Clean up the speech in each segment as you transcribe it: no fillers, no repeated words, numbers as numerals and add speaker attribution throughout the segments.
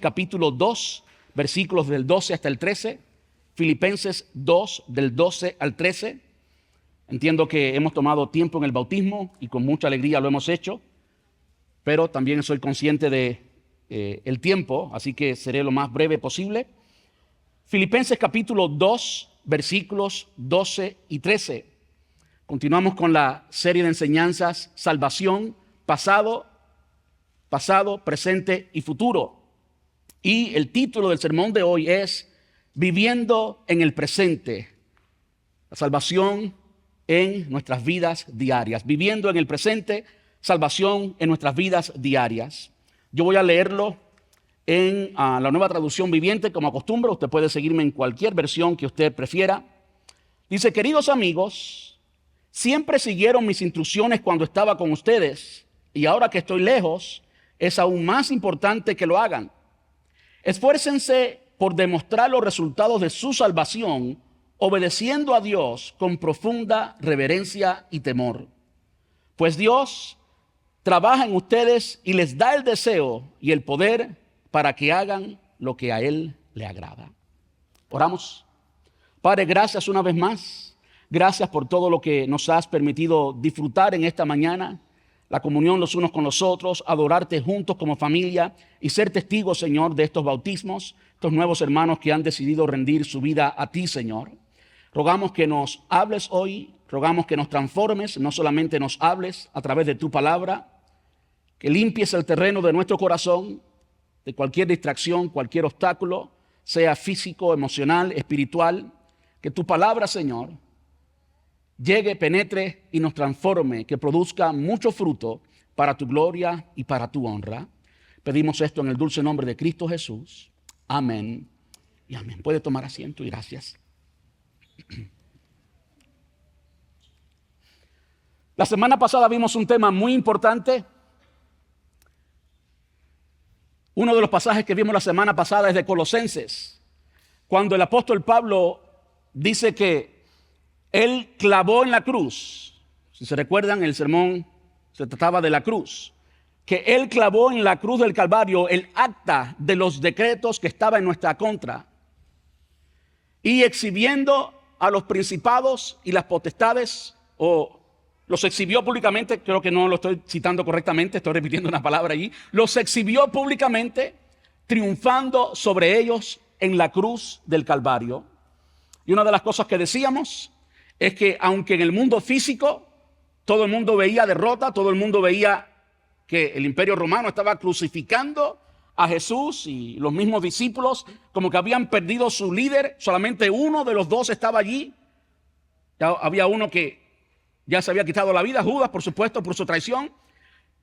Speaker 1: capítulo 2, versículos del 12 hasta el 13. Filipenses 2, del 12 al 13. Entiendo que hemos tomado tiempo en el bautismo y con mucha alegría lo hemos hecho, pero también soy consciente de el tiempo, así que seré lo más breve posible. Filipenses capítulo 2, versículos 12 y 13. Continuamos con la serie de enseñanzas Salvación, pasado, presente y futuro. Y el título del sermón de hoy es Viviendo en el presente. La salvación en nuestras vidas diarias. Viviendo en el presente, salvación en nuestras vidas diarias. Yo voy a leerlo en la Nueva Traducción Viviente, como acostumbro. Usted puede seguirme en cualquier versión que usted prefiera. Dice: queridos amigos, siempre siguieron mis instrucciones cuando estaba con ustedes, y ahora que estoy lejos, es aún más importante que lo hagan. Esfuércense por demostrar los resultados de su salvación, obedeciendo a Dios con profunda reverencia y temor. Pues Dios trabaja en ustedes y les da el deseo y el poder para que hagan lo que a Él le agrada. Oramos. Padre, gracias una vez más. Gracias por todo lo que nos has permitido disfrutar en esta mañana. La comunión los unos con los otros, adorarte juntos como familia y ser testigos, Señor, de estos bautismos, estos nuevos hermanos que han decidido rendir su vida a ti, Señor. Rogamos que nos hables hoy, rogamos que nos transformes, no solamente nos hables a través de tu palabra, que limpies el terreno de nuestro corazón de cualquier distracción, cualquier obstáculo, sea físico, emocional, espiritual, que tu palabra, Señor, llegue, penetre y nos transforme, que produzca mucho fruto para tu gloria y para tu honra. Pedimos esto en el dulce nombre de Cristo Jesús. Amén y amén. Puede tomar asiento y gracias. La semana pasada vimos un tema muy importante. Uno de los pasajes que vimos la semana pasada es de Colosenses, cuando el apóstol Pablo dice que Él clavó en la cruz. Si se recuerdan, el sermón se trataba de la cruz. Que Él clavó en la cruz del Calvario el acta de los decretos que estaba en nuestra contra. Y exhibiendo a los principados y las potestades, o los exhibió públicamente, creo que no lo estoy citando correctamente, estoy repitiendo una palabra allí. Los exhibió públicamente, triunfando sobre ellos en la cruz del Calvario. Y una de las cosas que decíamos es que aunque en el mundo físico todo el mundo veía derrota, todo el mundo veía que el Imperio Romano estaba crucificando a Jesús y los mismos discípulos como que habían perdido su líder, solamente uno de los dos estaba allí. Ya había uno que ya se había quitado la vida, Judas, por supuesto, por su traición,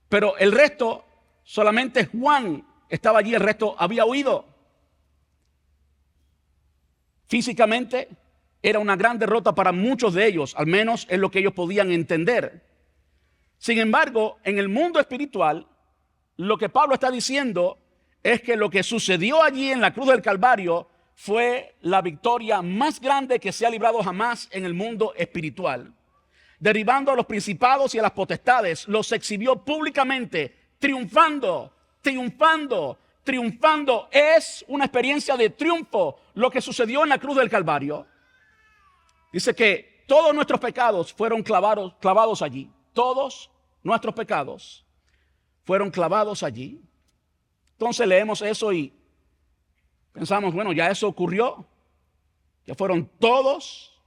Speaker 1: pero el resto, solamente Juan estaba allí, el resto había huido. Físicamente era una gran derrota para muchos de ellos, al menos es lo que ellos podían entender. Sin embargo, en el mundo espiritual, lo que Pablo está diciendo es que lo que sucedió allí en la cruz del Calvario fue la victoria más grande que se ha librado jamás en el mundo espiritual. Derribando a los principados y a las potestades, los exhibió públicamente, triunfando. Es una experiencia de triunfo lo que sucedió en la cruz del Calvario. Dice que todos nuestros pecados fueron clavados allí. Todos nuestros pecados fueron clavados allí. Entonces leemos eso y pensamos, bueno, ya eso ocurrió. Ya fueron todos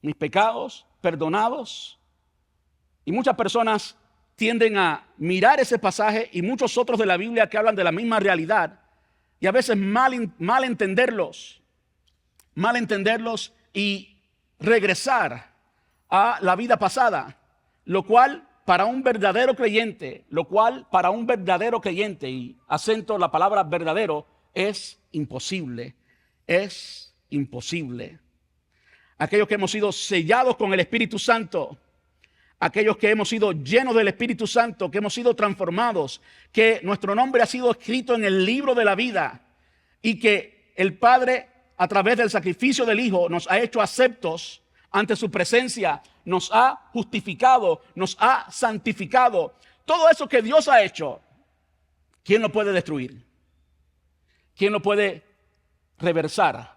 Speaker 1: mis pecados perdonados. Y muchas personas tienden a mirar ese pasaje y muchos otros de la Biblia que hablan de la misma realidad y a veces mal entenderlos y regresar a la vida pasada, lo cual para un verdadero creyente, y acento la palabra verdadero, es imposible. Aquellos que hemos sido sellados con el Espíritu Santo, aquellos que hemos sido llenos del Espíritu Santo, que hemos sido transformados, que nuestro nombre ha sido escrito en el libro de la vida y que el Padre, a través del sacrificio del Hijo, nos ha hecho aceptos ante su presencia, nos ha justificado, nos ha santificado. Todo eso que Dios ha hecho, ¿quién lo puede destruir? ¿Quién lo puede reversar?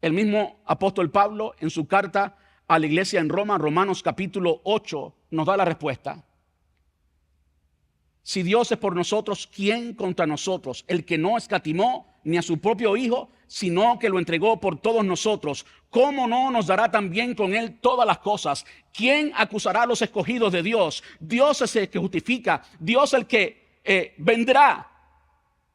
Speaker 1: El mismo apóstol Pablo en su carta a la iglesia en Roma, Romanos capítulo 8, nos da la respuesta. Si Dios es por nosotros, ¿quién contra nosotros? El que no escatimó ni a su propio Hijo, sino que lo entregó por todos nosotros. ¿Cómo no nos dará también con él todas las cosas? ¿Quién acusará a los escogidos de Dios? Dios es el que justifica, Dios es el que vendrá.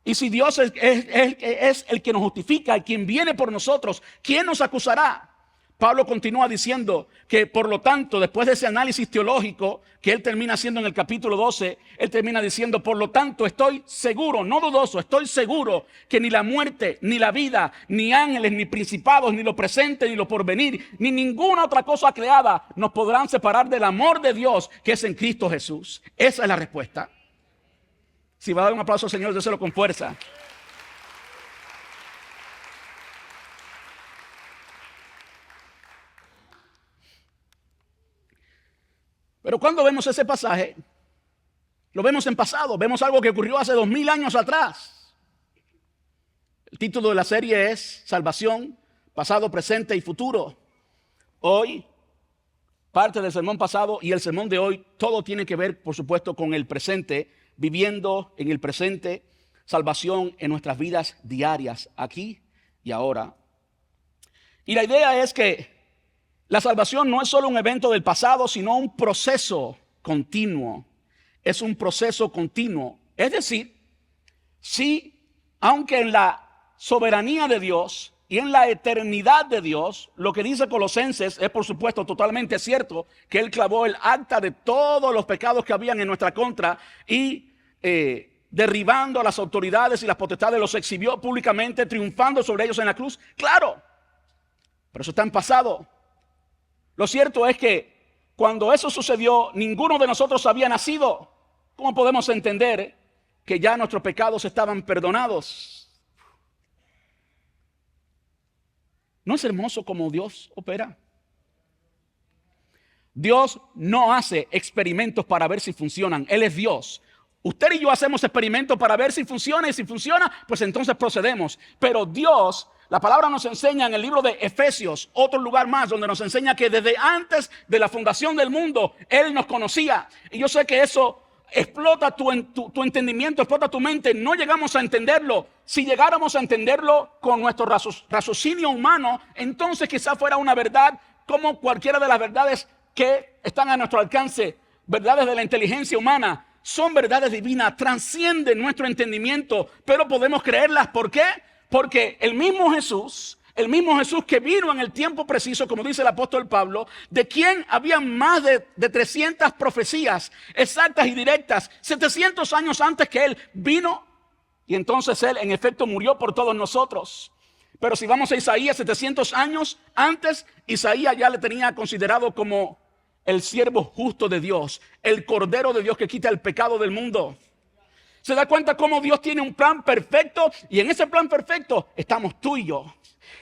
Speaker 1: Y si Dios es el que nos justifica y quien viene por nosotros, ¿quién nos acusará? Pablo continúa diciendo que por lo tanto, después de ese análisis teológico que él termina haciendo en el capítulo 12, él termina diciendo, por lo tanto estoy seguro, no dudoso, estoy seguro que ni la muerte, ni la vida, ni ángeles, ni principados, ni lo presente, ni lo porvenir, ni ninguna otra cosa creada nos podrán separar del amor de Dios que es en Cristo Jesús. Esa es la respuesta. Si va a dar un aplauso al Señor, déselo con fuerza. Pero cuando vemos ese pasaje, lo vemos en pasado, vemos algo que ocurrió hace 2000 años atrás. El título de la serie es Salvación, pasado, presente y futuro. Hoy, parte del sermón pasado y el sermón de hoy, todo tiene que ver, por supuesto, con el presente, viviendo en el presente, salvación en nuestras vidas diarias, aquí y ahora. Y la idea es que la salvación no es solo un evento del pasado, sino un proceso continuo. Es un proceso continuo. Es decir, sí, aunque en la soberanía de Dios y en la eternidad de Dios, lo que dice Colosenses es por supuesto totalmente cierto, que Él clavó el acta de todos los pecados que habían en nuestra contra y derribando a las autoridades y las potestades los exhibió públicamente, triunfando sobre ellos en la cruz. Claro, pero eso está en pasado. Lo cierto es que cuando eso sucedió, ninguno de nosotros había nacido. ¿Cómo podemos entender que ya nuestros pecados estaban perdonados? ¿No es hermoso cómo Dios opera? Dios no hace experimentos para ver si funcionan. Él es Dios. Usted y yo hacemos experimentos para ver si funciona, y si funciona, pues entonces procedemos. Pero Dios, la palabra nos enseña en el libro de Efesios, otro lugar más, donde nos enseña que desde antes de la fundación del mundo, Él nos conocía. Y yo sé que eso explota tu entendimiento, explota tu mente. No llegamos a entenderlo. Si llegáramos a entenderlo con nuestro raciocinio humano, entonces quizás fuera una verdad como cualquiera de las verdades que están a nuestro alcance, verdades de la inteligencia humana. Son verdades divinas, trascienden nuestro entendimiento, pero podemos creerlas. ¿Por qué? Porque el mismo Jesús que vino en el tiempo preciso, como dice el apóstol Pablo, de quien había más de 300 profecías exactas y directas, 700 años antes que Él vino, y entonces Él en efecto murió por todos nosotros. Pero si vamos a Isaías, 700 años antes, Isaías ya le tenía considerado como el siervo justo de Dios, el Cordero de Dios que quita el pecado del mundo. ¿Se da cuenta cómo Dios tiene un plan perfecto? Y en ese plan perfecto estamos tú y yo.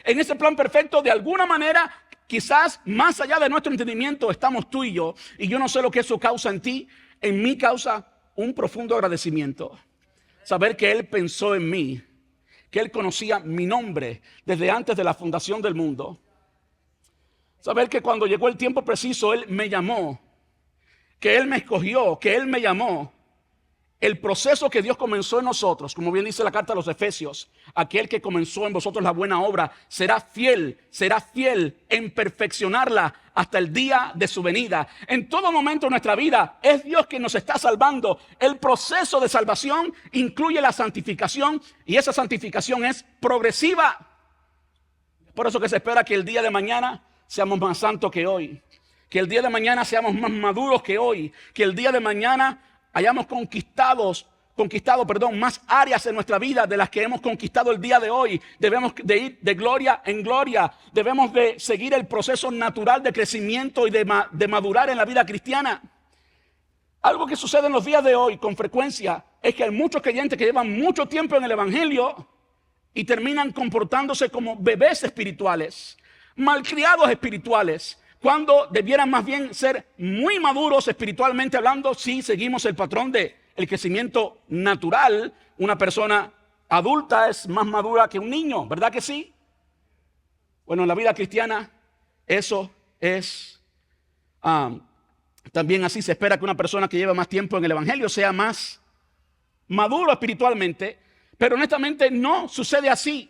Speaker 1: En ese plan perfecto, de alguna manera, quizás más allá de nuestro entendimiento, estamos tú y yo. Y yo no sé lo que eso causa en ti. En mí causa un profundo agradecimiento. Saber que Él pensó en mí, que Él conocía mi nombre desde antes de la fundación del mundo. Saber que cuando llegó el tiempo preciso, Él me llamó, que Él me escogió, que Él me llamó. El proceso que Dios comenzó en nosotros, como bien dice la carta a los Efesios, aquel que comenzó en vosotros la buena obra, será fiel en perfeccionarla hasta el día de su venida. En todo momento de nuestra vida es Dios quien nos está salvando. El proceso de salvación incluye la santificación y esa santificación es progresiva. Por eso que se espera que el día de mañana seamos más santos que hoy, que el día de mañana seamos más maduros que hoy, que el día de mañana hayamos conquistado, más áreas en nuestra vida de las que hemos conquistado el día de hoy. Debemos de ir de gloria en gloria. Debemos de seguir el proceso natural de crecimiento y de madurar en la vida cristiana. Algo que sucede en los días de hoy con frecuencia es que hay muchos creyentes que llevan mucho tiempo en el evangelio y terminan comportándose como bebés espirituales, malcriados espirituales, cuando debieran más bien ser muy maduros espiritualmente hablando si seguimos el patrón de el crecimiento natural. Una persona adulta es más madura que un niño, ¿verdad que sí? Bueno, en la vida cristiana eso es también así. Se espera que una persona que lleva más tiempo en el evangelio sea más maduro espiritualmente, pero honestamente no sucede así.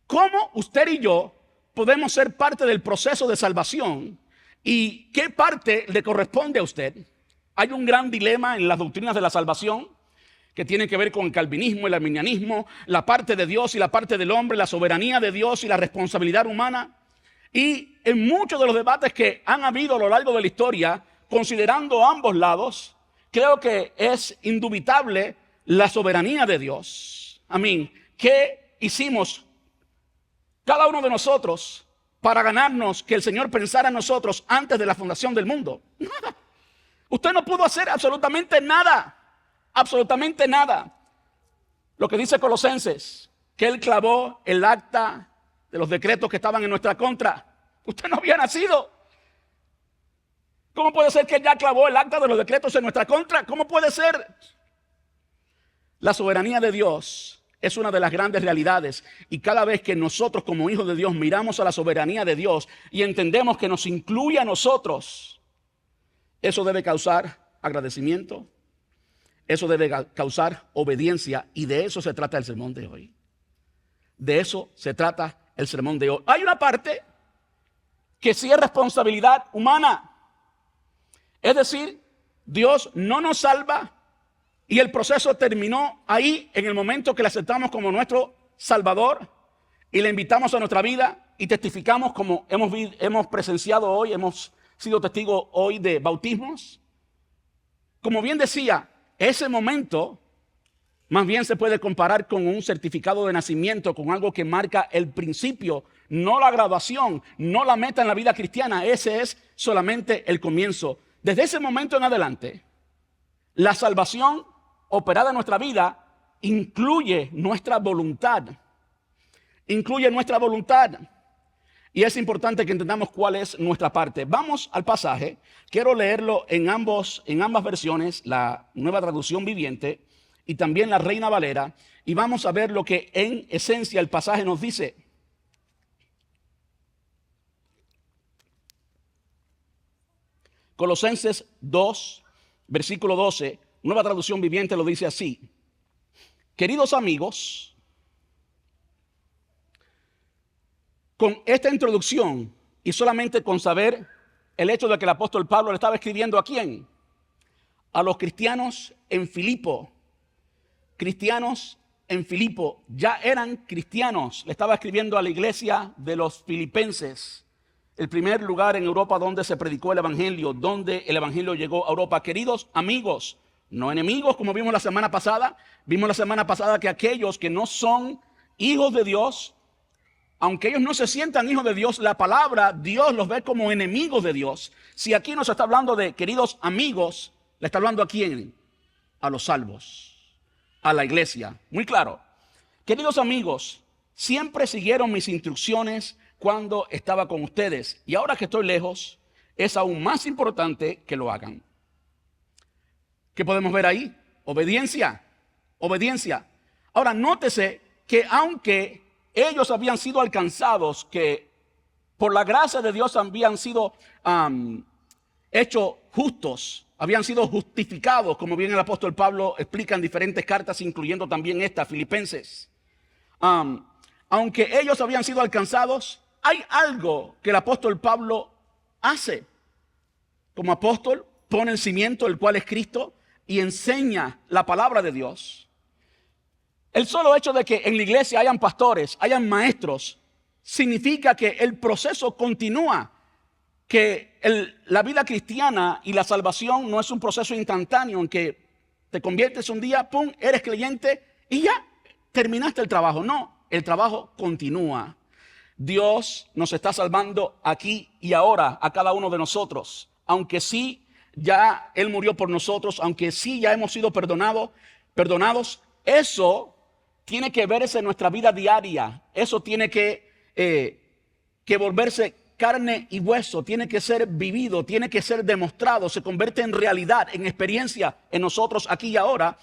Speaker 1: ¿Cómo usted y yo podemos ser parte del proceso de salvación y qué parte le corresponde a usted? Hay un gran dilema en las doctrinas de la salvación que tiene que ver con el calvinismo, el arminianismo, la parte de Dios y la parte del hombre, la soberanía de Dios y la responsabilidad humana. Y en muchos de los debates que han habido a lo largo de la historia, considerando ambos lados, creo que es indubitable la soberanía de Dios. Amén. ¿Qué hicimos cada uno de nosotros para ganarnos que el Señor pensara en nosotros antes de la fundación del mundo? Nada. Usted no pudo hacer absolutamente nada. Absolutamente nada. Lo que dice Colosenses, que Él clavó el acta de los decretos que estaban en nuestra contra. Usted no había nacido. ¿Cómo puede ser que Él ya clavó el acta de los decretos en nuestra contra? ¿Cómo puede ser? La soberanía de Dios es una de las grandes realidades. Y cada vez que nosotros como hijos de Dios miramos a la soberanía de Dios y entendemos que nos incluye a nosotros, eso debe causar agradecimiento. Eso debe causar obediencia y de eso se trata el sermón de hoy. De eso se trata el sermón de hoy. Hay una parte que sí es responsabilidad humana. Es decir, Dios no nos salva y el proceso terminó ahí en el momento que le aceptamos como nuestro Salvador y le invitamos a nuestra vida y testificamos como hemos presenciado hoy, hemos sido testigos hoy de bautismos. Como bien decía, ese momento más bien se puede comparar con un certificado de nacimiento, con algo que marca el principio, no la graduación, no la meta en la vida cristiana. Ese es solamente el comienzo. Desde ese momento en adelante, la salvación operada en nuestra vida incluye nuestra voluntad. Incluye nuestra voluntad. Y es importante que entendamos cuál es nuestra parte. Vamos al pasaje. Quiero leerlo en ambas versiones, la Nueva Traducción Viviente y también la Reina Valera. Y vamos a ver lo que en esencia el pasaje nos dice. Colosenses 2, versículo 12, Nueva Traducción Viviente lo dice así. Queridos amigos, con esta introducción y solamente con saber el hecho de que el apóstol Pablo le estaba escribiendo ¿a quién? A los cristianos en Filipo. Cristianos en Filipo, ya eran cristianos. Le estaba escribiendo a la iglesia de los filipenses, el primer lugar en Europa donde se predicó el evangelio, donde el evangelio llegó a Europa. Queridos amigos, no enemigos como vimos la semana pasada. Vimos la semana pasada que aquellos que no son hijos de Dios, aunque ellos no se sientan hijos de Dios, la palabra Dios los ve como enemigos de Dios. Si aquí nos está hablando de queridos amigos, ¿le está hablando a quién? A los salvos, a la iglesia. Muy claro. Queridos amigos, siempre siguieron mis instrucciones cuando estaba con ustedes. Y ahora que estoy lejos, es aún más importante que lo hagan. ¿Qué podemos ver ahí? Obediencia. Obediencia. Ahora, nótese que aunque ellos habían sido alcanzados, que por la gracia de Dios habían sido hechos justos, habían sido justificados, como bien el apóstol Pablo explica en diferentes cartas, incluyendo también esta, Filipenses. Aunque ellos habían sido alcanzados, hay algo que el apóstol Pablo hace. Como apóstol, pone el cimiento, el cual es Cristo, y enseña la palabra de Dios. El solo hecho de que en la iglesia hayan pastores, hayan maestros, significa que el proceso continúa, que la vida cristiana y la salvación no es un proceso instantáneo en que te conviertes un día, pum, eres creyente y ya terminaste el trabajo. No, el trabajo continúa. Dios nos está salvando aquí y ahora a cada uno de nosotros, aunque sí ya Él murió por nosotros, aunque sí ya hemos sido perdonados, eso tiene que verse en nuestra vida diaria. Eso tiene que volverse carne y hueso, tiene que ser vivido, tiene que ser demostrado, se convierte en realidad, en experiencia en nosotros aquí y ahora.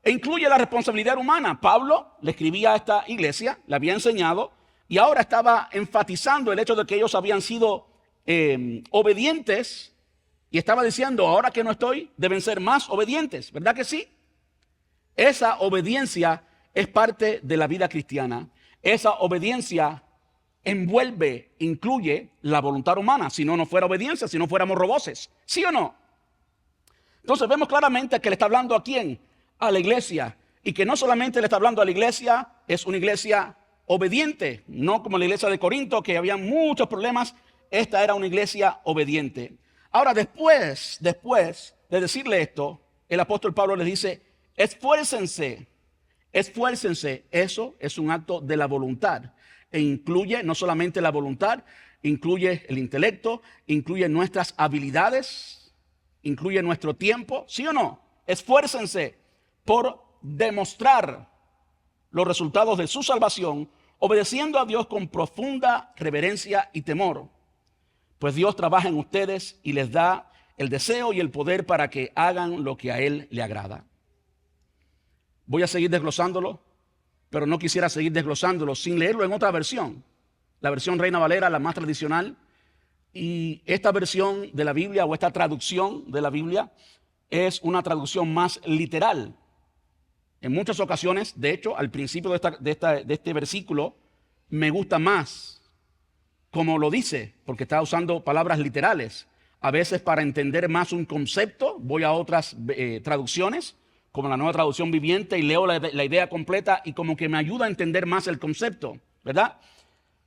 Speaker 1: E incluye la responsabilidad humana. Pablo le escribía a esta iglesia, le había enseñado, y ahora estaba enfatizando el hecho de que ellos habían sido obedientes, y estaba diciendo, ahora que no estoy, deben ser más obedientes. ¿Verdad que sí? Esa obediencia es parte de la vida cristiana. Esa obediencia envuelve, incluye la voluntad humana. Si no, no fuera obediencia, si no fuéramos roboces. ¿Sí o no? Entonces vemos claramente que le está hablando a quién, a la iglesia. Y que no solamente le está hablando a la iglesia, es una iglesia obediente. No como la iglesia de Corinto, que había muchos problemas. Esta era una iglesia obediente. Ahora, después de decirle esto, el apóstol Pablo les dice, esfuércense. Eso es un acto de la voluntad. E incluye no solamente la voluntad, incluye el intelecto, incluye nuestras habilidades, incluye nuestro tiempo. ¿Sí o no? Esfuércense por demostrar los resultados de su salvación, obedeciendo a Dios con profunda reverencia y temor. Pues Dios trabaja en ustedes y les da el deseo y el poder para que hagan lo que a Él le agrada. Voy a seguir desglosándolo, pero no quisiera seguir desglosándolo sin leerlo en otra versión. La versión Reina Valera, la más tradicional. Y esta versión de la Biblia o esta traducción de la Biblia es una traducción más literal. En muchas ocasiones, de hecho, al principio de este versículo, me gusta más como lo dice, porque está usando palabras literales. A veces para entender más un concepto, voy a otras traducciones, como la Nueva Traducción Viviente, y leo la idea completa y como que me ayuda a entender más el concepto, ¿verdad?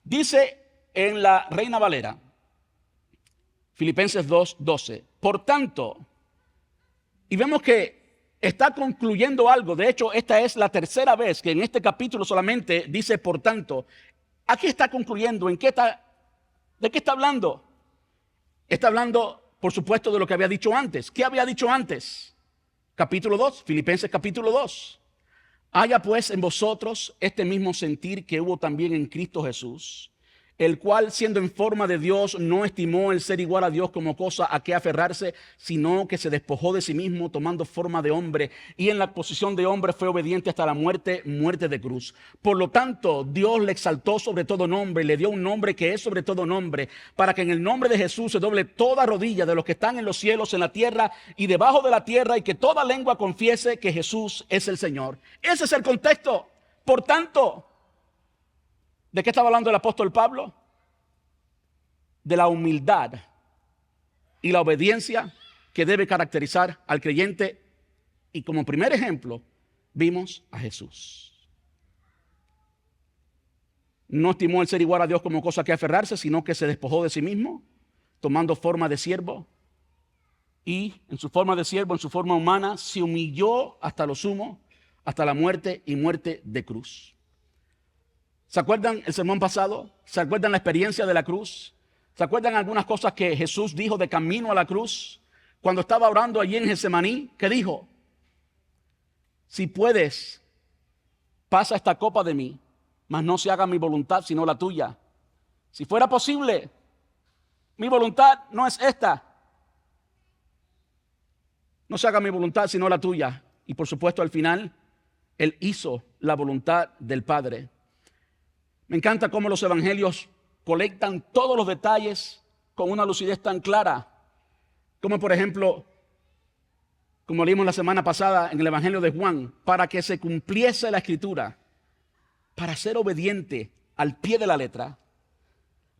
Speaker 1: Dice en la Reina Valera, Filipenses 2:12, por tanto, y vemos que está concluyendo algo. De hecho, esta es la tercera vez que en este capítulo solamente dice por tanto. Aquí está concluyendo, ¿de qué está hablando? Está hablando, por supuesto, de lo que había dicho antes. ¿Qué había dicho antes? Capítulo 2, Filipenses capítulo 2. Haya pues en vosotros este mismo sentir que hubo también en Cristo Jesús, el cual siendo en forma de Dios no estimó el ser igual a Dios como cosa a que aferrarse, sino que se despojó de sí mismo tomando forma de hombre, y en la posición de hombre fue obediente hasta la muerte de cruz. Por lo tanto, Dios le exaltó sobre todo nombre, le dio un nombre que es sobre todo nombre, para que en el nombre de Jesús se doble toda rodilla de los que están en los cielos, en la tierra y debajo de la tierra, y que toda lengua confiese que Jesús es el Señor. Ese es el contexto. Por tanto, ¿de qué estaba hablando el apóstol Pablo? De la humildad y la obediencia que debe caracterizar al creyente. Y como primer ejemplo, vimos a Jesús. No estimó el ser igual a Dios como cosa que aferrarse, sino que se despojó de sí mismo, tomando forma de siervo. Y en su forma de siervo, en su forma humana, se humilló hasta lo sumo, hasta la muerte y muerte de cruz. ¿Se acuerdan el sermón pasado? ¿Se acuerdan la experiencia de la cruz? ¿Se acuerdan algunas cosas que Jesús dijo de camino a la cruz? Cuando estaba orando allí en Getsemaní, ¿qué dijo? Si puedes, pasa esta copa de mí, mas no se haga mi voluntad sino la tuya. Si fuera posible, mi voluntad no es esta. No se haga mi voluntad sino la tuya. Y por supuesto al final, Él hizo la voluntad del Padre. Me encanta cómo los evangelios colectan todos los detalles con una lucidez tan clara, como por ejemplo, como leímos la semana pasada en el Evangelio de Juan, para que se cumpliese la Escritura, para ser obediente al pie de la letra,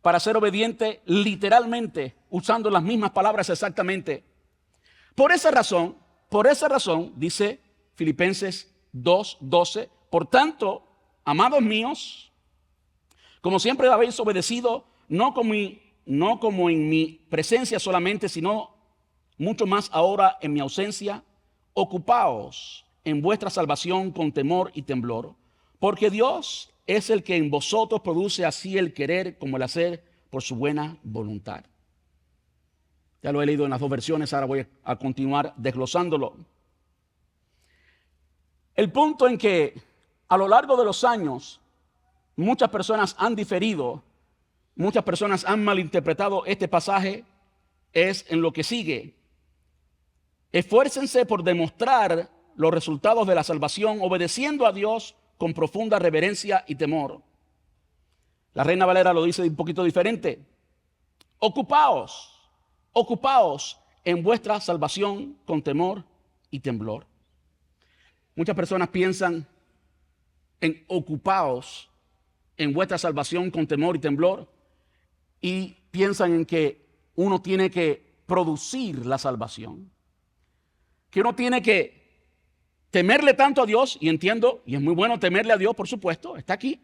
Speaker 1: para ser obediente literalmente, usando las mismas palabras exactamente. Por esa razón, dice Filipenses 2:12, por tanto, amados míos, como siempre habéis obedecido, no como en mi presencia solamente, sino mucho más ahora en mi ausencia, ocupaos en vuestra salvación con temor y temblor, porque Dios es el que en vosotros produce así el querer como el hacer por su buena voluntad. Ya lo he leído en las dos versiones, ahora voy a continuar desglosándolo. El punto en que a lo largo de los años, muchas personas han diferido, muchas personas han malinterpretado este pasaje, es en lo que sigue. Esfuércense por demostrar los resultados de la salvación obedeciendo a Dios con profunda reverencia y temor. La Reina Valera lo dice un poquito diferente. Ocupaos en vuestra salvación con temor y temblor. Muchas personas piensan en ocupaos en vuestra salvación con temor y temblor y piensan en que uno tiene que producir la salvación, que uno tiene que temerle tanto a Dios, y entiendo, y es muy bueno temerle a Dios, por supuesto, está aquí.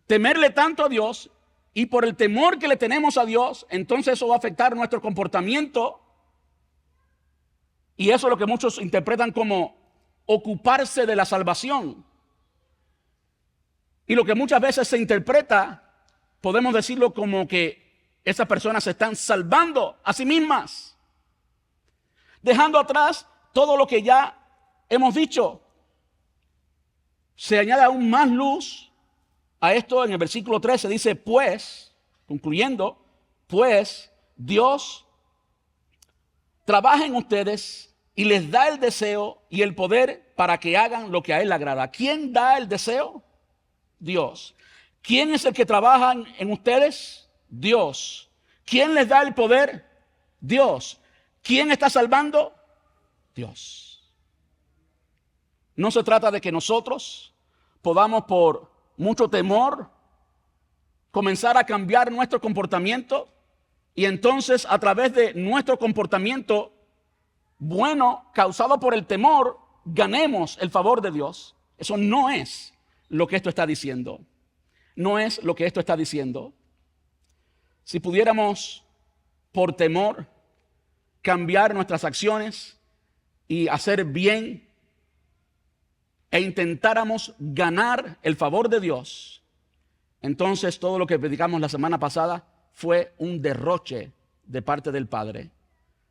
Speaker 1: Temerle tanto a Dios, y por el temor que le tenemos a Dios, entonces eso va a afectar nuestro comportamiento, y eso es lo que muchos interpretan como ocuparse de la salvación. Y lo que muchas veces se interpreta, podemos decirlo como que esas personas se están salvando a sí mismas, dejando atrás todo lo que ya hemos dicho. Se añade aún más luz a esto en el versículo 13. Dice, pues, concluyendo, pues Dios trabaja en ustedes y les da el deseo y el poder para que hagan lo que a Él le agrada. ¿Quién da el deseo? Dios. ¿Quién es el que trabaja en ustedes? Dios. ¿Quién les da el poder? Dios. ¿Quién está salvando? Dios. No se trata de que nosotros podamos por mucho temor comenzar a cambiar nuestro comportamiento y entonces a través de nuestro comportamiento bueno causado por el temor ganemos el favor de Dios. Eso no es lo que esto está diciendo. No es lo que esto está diciendo. Si pudiéramos por temor cambiar nuestras acciones y hacer bien e intentáramos ganar el favor de Dios, entonces todo lo que predicamos la semana pasada fue un derroche de parte del Padre.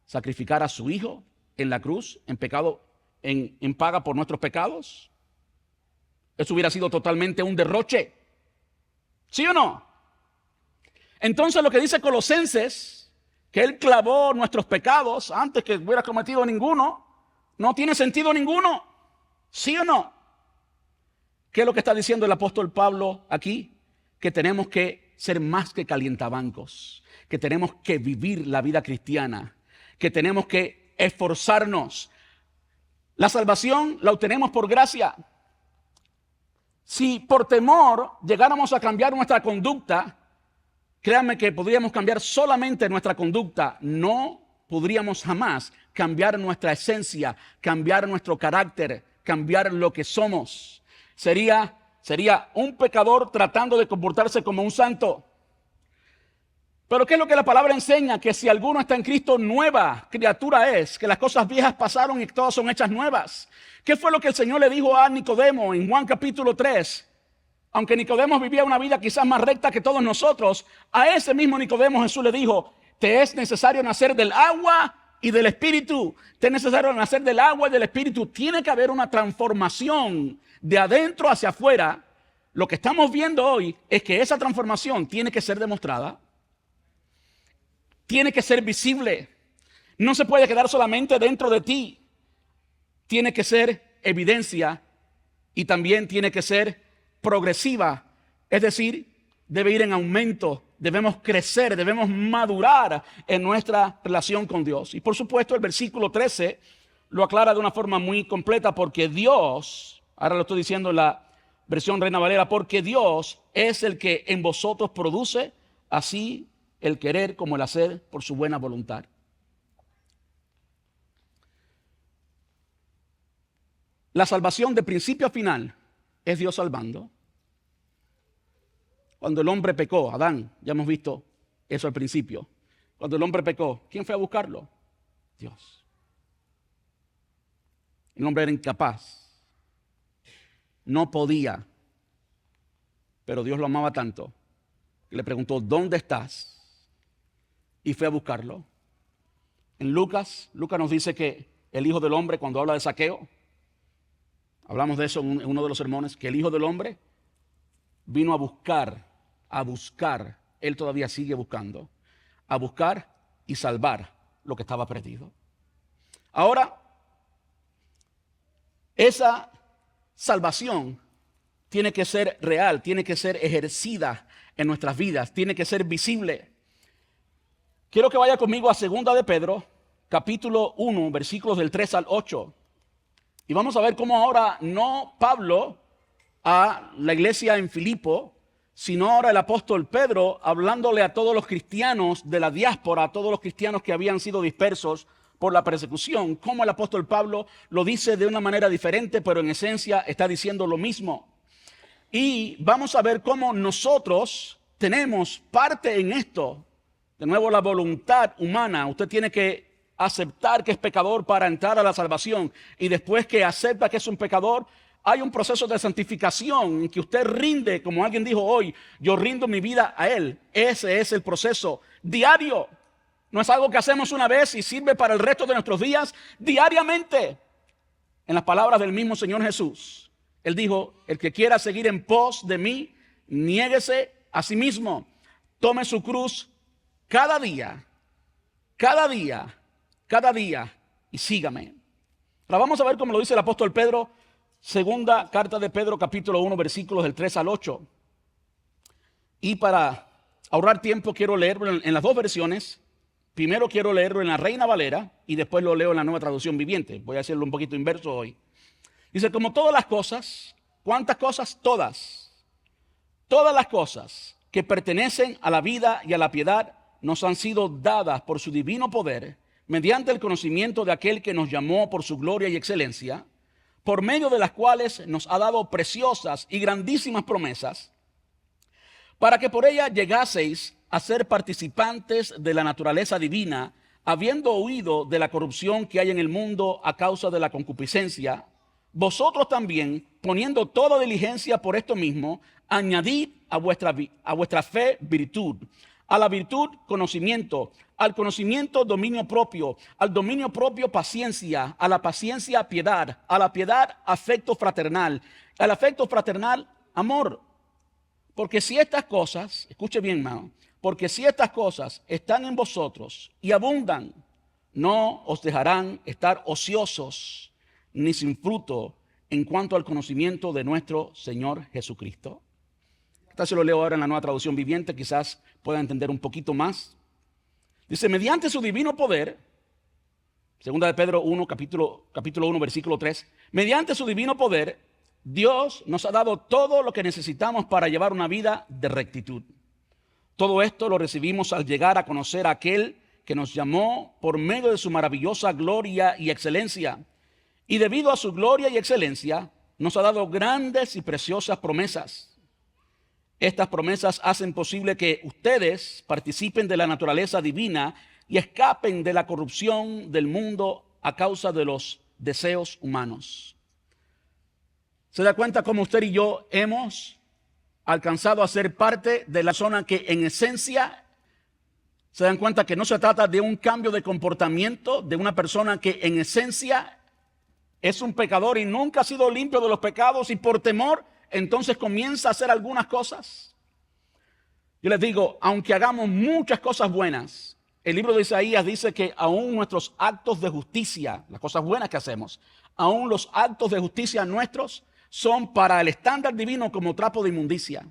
Speaker 1: Sacrificar a su Hijo en la cruz, en pecado, en paga por nuestros pecados. Eso hubiera sido totalmente un derroche. ¿Sí o no? Entonces lo que dice Colosenses, que Él clavó nuestros pecados antes que hubiera cometido ninguno, no tiene sentido ninguno. ¿Sí o no? ¿Qué es lo que está diciendo el apóstol Pablo aquí? Que tenemos que ser más que calientabancos, que tenemos que vivir la vida cristiana, que tenemos que esforzarnos. La salvación la obtenemos por gracia. Si por temor llegáramos a cambiar nuestra conducta, créanme que podríamos cambiar solamente nuestra conducta, no podríamos jamás cambiar nuestra esencia, cambiar nuestro carácter, cambiar lo que somos. Sería un pecador tratando de comportarse como un santo. Pero ¿qué es lo que la palabra enseña? Que si alguno está en Cristo, nueva criatura es, que las cosas viejas pasaron y todas son hechas nuevas. ¿Qué fue lo que el Señor le dijo a Nicodemo en Juan capítulo 3? Aunque Nicodemo vivía una vida quizás más recta que todos nosotros, a ese mismo Nicodemo Jesús le dijo, te es necesario nacer del agua y del Espíritu. Te es necesario nacer del agua y del Espíritu. Tiene que haber una transformación de adentro hacia afuera. Lo que estamos viendo hoy es que esa transformación tiene que ser demostrada. Tiene que ser visible. No se puede quedar solamente dentro de ti. Tiene que ser evidencia y también tiene que ser progresiva. Es decir, debe ir en aumento. Debemos crecer, debemos madurar en nuestra relación con Dios. Y por supuesto el versículo 13 lo aclara de una forma muy completa porque Dios, ahora lo estoy diciendo en la versión Reina Valera, porque Dios es el que en vosotros produce así el querer como el hacer por su buena voluntad. La salvación de principio a final es Dios salvando. Cuando el hombre pecó, Adán, ya hemos visto eso al principio. Cuando el hombre pecó, ¿quién fue a buscarlo? Dios. El hombre era incapaz. No podía. Pero Dios lo amaba tanto que le preguntó, ¿dónde estás? Y fue a buscarlo. En Lucas nos dice que el Hijo del Hombre, cuando habla de Zaqueo, hablamos de eso en uno de los sermones, que el Hijo del Hombre vino a buscar, Él todavía sigue buscando, a buscar y salvar lo que estaba perdido. Ahora, Esa salvación tiene que ser real, tiene que ser ejercida en nuestras vidas, tiene que ser visible. Quiero que vaya conmigo a 2 de Pedro, capítulo 1, versículos del 3 al 8. Y vamos a ver cómo ahora no Pablo a la iglesia en Filipo, sino ahora el apóstol Pedro hablándole a todos los cristianos de la diáspora, a todos los cristianos que habían sido dispersos por la persecución. Cómo el apóstol Pablo lo dice de una manera diferente, pero en esencia está diciendo lo mismo. Y vamos a ver cómo nosotros tenemos parte en esto. De nuevo, la voluntad humana. Usted tiene que aceptar que es pecador para entrar a la salvación. Y después que acepta que es un pecador, hay un proceso de santificación en que usted rinde, como alguien dijo hoy, yo rindo mi vida a Él. Ese es el proceso diario. No es algo que hacemos una vez y sirve para el resto de nuestros días, diariamente. En las palabras del mismo Señor Jesús, Él dijo, el que quiera seguir en pos de mí, niéguese a sí mismo. Tome su cruz cada día y sígame. Ahora vamos a ver cómo lo dice el apóstol Pedro, segunda carta de Pedro, capítulo 1, versículos del 3 al 8. Y para ahorrar tiempo quiero leerlo en las dos versiones. Primero quiero leerlo en la Reina Valera y después lo leo en la Nueva Traducción Viviente. Voy a hacerlo un poquito inverso hoy. Dice, como todas las cosas, ¿cuántas cosas? Todas. Todas las cosas que pertenecen a la vida y a la piedad nos han sido dadas por su divino poder, mediante el conocimiento de aquel que nos llamó por su gloria y excelencia, por medio de las cuales nos ha dado preciosas y grandísimas promesas, para que por ellas llegaseis a ser participantes de la naturaleza divina, habiendo huido de la corrupción que hay en el mundo a causa de la concupiscencia, vosotros también, poniendo toda diligencia por esto mismo, añadid a vuestra fe virtud, a la virtud conocimiento, al conocimiento dominio propio, al dominio propio paciencia, a la paciencia piedad, a la piedad afecto fraternal, al afecto fraternal amor. Porque si estas cosas, escuche bien, hermano, porque si estas cosas están en vosotros y abundan, no os dejarán estar ociosos ni sin fruto en cuanto al conocimiento de nuestro Señor Jesucristo. Esta se lo leo ahora en la Nueva Traducción Viviente, quizás pueda entender un poquito más. Dice, mediante su divino poder, 2 de Pedro 1, capítulo 1, versículo 3, mediante su divino poder, Dios nos ha dado todo lo que necesitamos para llevar una vida de rectitud. Todo esto lo recibimos al llegar a conocer a aquel que nos llamó por medio de su maravillosa gloria y excelencia. Y debido a su gloria y excelencia, nos ha dado grandes y preciosas promesas. Estas promesas hacen posible que ustedes participen de la naturaleza divina y escapen de la corrupción del mundo a causa de los deseos humanos. ¿Se da cuenta cómo usted y yo hemos alcanzado a ser parte de la zona que en esencia, se dan cuenta que no se trata de un cambio de comportamiento de una persona que en esencia es un pecador y nunca ha sido limpio de los pecados y por temor entonces comienza a hacer algunas cosas? Yo les digo, aunque hagamos muchas cosas buenas, el libro de Isaías dice que aún nuestros actos de justicia, las cosas buenas que hacemos, aún los actos de justicia nuestros son para el estándar divino como trapo de inmundicia.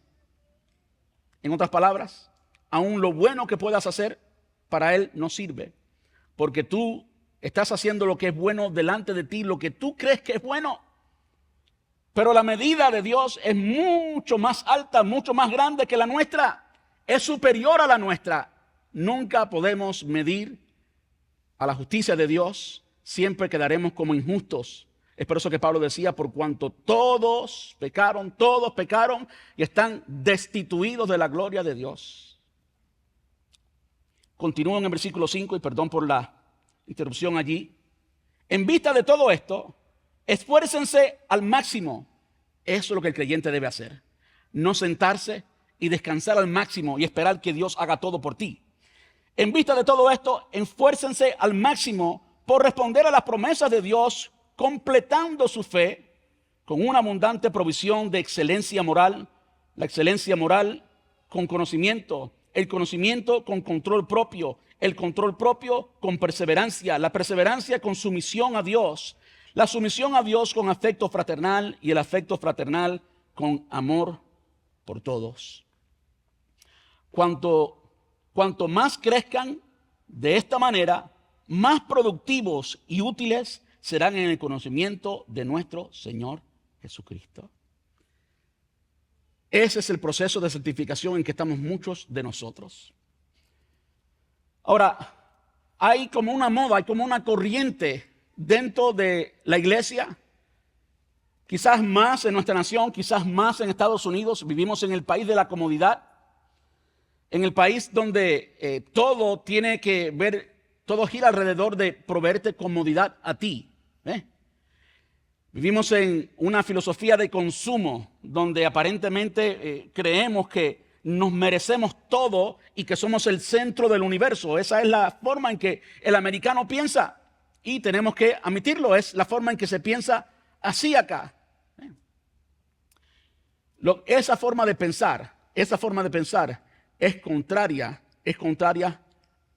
Speaker 1: En otras palabras, aún lo bueno que puedas hacer para Él no sirve, porque tú estás haciendo lo que es bueno delante de ti, lo que tú crees que es bueno. Pero la medida de Dios es mucho más alta, mucho más grande que la nuestra. Es superior a la nuestra. Nunca podemos medir a la justicia de Dios. Siempre quedaremos como injustos. Es por eso que Pablo decía, por cuanto todos pecaron y están destituidos de la gloria de Dios. Continúo en el versículo 5 y perdón por la interrupción allí. En vista de todo esto, esfuércense al máximo. Eso es lo que el creyente debe hacer. No sentarse y descansar al máximo y esperar que Dios haga todo por ti. En vista de todo esto, esfuércense al máximo por responder a las promesas de Dios, completando su fe con una abundante provisión de excelencia moral. La excelencia moral con conocimiento, el conocimiento con control propio, el control propio con perseverancia, la perseverancia con sumisión a Dios, La sumisión a Dios con afecto fraternal y el afecto fraternal con amor por todos. Cuanto más crezcan de esta manera, más productivos y útiles serán en el conocimiento de nuestro Señor Jesucristo. Ese es el proceso de santificación en que estamos muchos de nosotros. Ahora, hay como una moda, hay como una corriente dentro de la iglesia, quizás más en nuestra nación, quizás más en Estados Unidos. Vivimos en el país de la comodidad, en el país donde todo tiene que ver, todo gira alrededor de proveerte comodidad a ti. Vivimos en una filosofía de consumo donde aparentemente creemos que nos merecemos todo y que somos el centro del universo. Esa es la forma en que el americano piensa y tenemos que admitirlo, es la forma en que se piensa así acá. Esa forma de pensar es contraria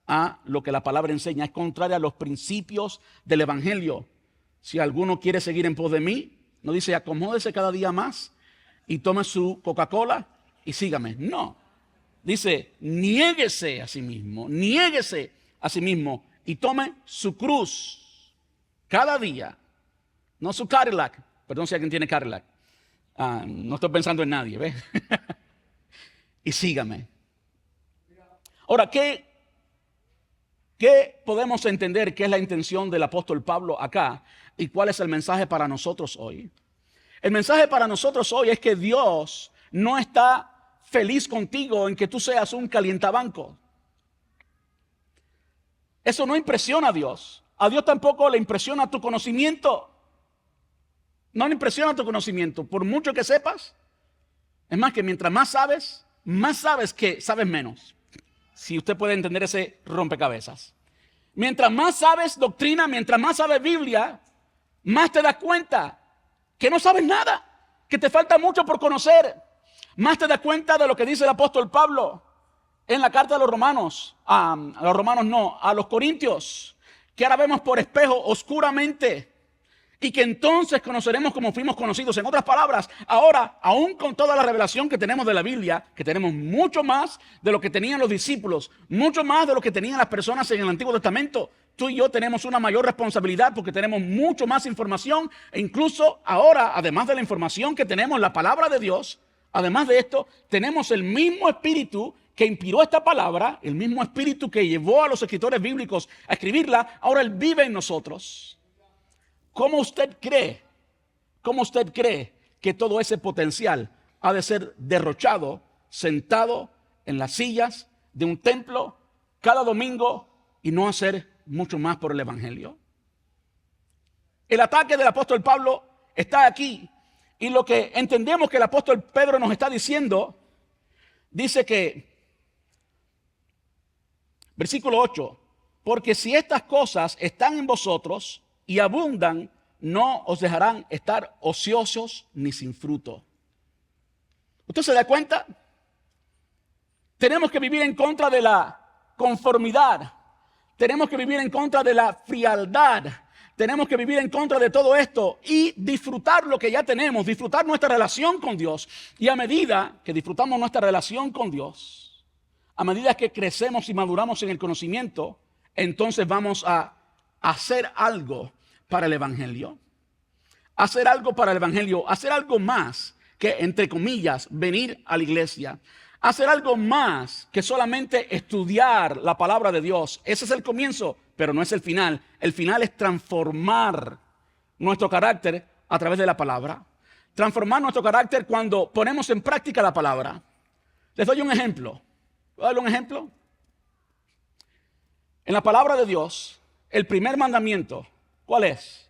Speaker 1: a lo que la palabra enseña, es contraria a los principios del evangelio. Si alguno quiere seguir en pos de mí, no dice acomódese cada día más y tome su Coca-Cola y sígame. No, dice niéguese a sí mismo y tome su cruz cada día. No su Cadillac, perdón si alguien tiene Cadillac. No estoy pensando en nadie, ¿ves? Y sígame. Ahora, ¿qué podemos entender que es la intención del apóstol Pablo acá? ¿Y cuál es el mensaje para nosotros hoy? El mensaje para nosotros hoy es que Dios no está feliz contigo en que tú seas un calientabanco. Eso no impresiona a Dios. A Dios tampoco le impresiona tu conocimiento. No le impresiona tu conocimiento, por mucho que sepas. Es más, que mientras más sabes que sabes menos. Si usted puede entender ese rompecabezas. Mientras más sabes doctrina, mientras más sabes Biblia, más te das cuenta que no sabes nada, que te falta mucho por conocer. Más te das cuenta de lo que dice el apóstol Pablo en la carta de los Romanos, a los Corintios, que ahora vemos por espejo oscuramente y que entonces conoceremos como fuimos conocidos. En otras palabras, ahora, aún con toda la revelación que tenemos de la Biblia, que tenemos mucho más de lo que tenían los discípulos, mucho más de lo que tenían las personas en el Antiguo Testamento, tú y yo tenemos una mayor responsabilidad porque tenemos mucho más información e incluso ahora, además de la información que tenemos, la palabra de Dios, además de esto, tenemos el mismo espíritu que inspiró esta palabra, el mismo espíritu que llevó a los escritores bíblicos a escribirla, ahora Él vive en nosotros. ¿Cómo usted cree que todo ese potencial ha de ser derrochado, sentado en las sillas de un templo cada domingo y no hacer mucho más por el evangelio? El ataque del apóstol Pablo está aquí y lo que entendemos que el apóstol Pedro nos está diciendo, dice que, versículo 8, porque si estas cosas están en vosotros y abundan, no os dejarán estar ociosos ni sin fruto. ¿Usted se da cuenta? Tenemos que vivir en contra de la conformidad. Tenemos que vivir en contra de la frialdad. Tenemos que vivir en contra de todo esto y disfrutar lo que ya tenemos, disfrutar nuestra relación con Dios. Y a medida que disfrutamos nuestra relación con Dios, a medida que crecemos y maduramos en el conocimiento, entonces vamos a hacer algo para el evangelio. Hacer algo para el evangelio, hacer algo más que, entre comillas, venir a la iglesia. Hacer algo más que solamente estudiar la palabra de Dios. Ese es el comienzo, pero no es el final. El final es transformar nuestro carácter a través de la palabra. Transformar nuestro carácter cuando ponemos en práctica la palabra. Les doy un ejemplo. ¿Puedo darle un ejemplo? En la palabra de Dios, el primer mandamiento, ¿cuál es?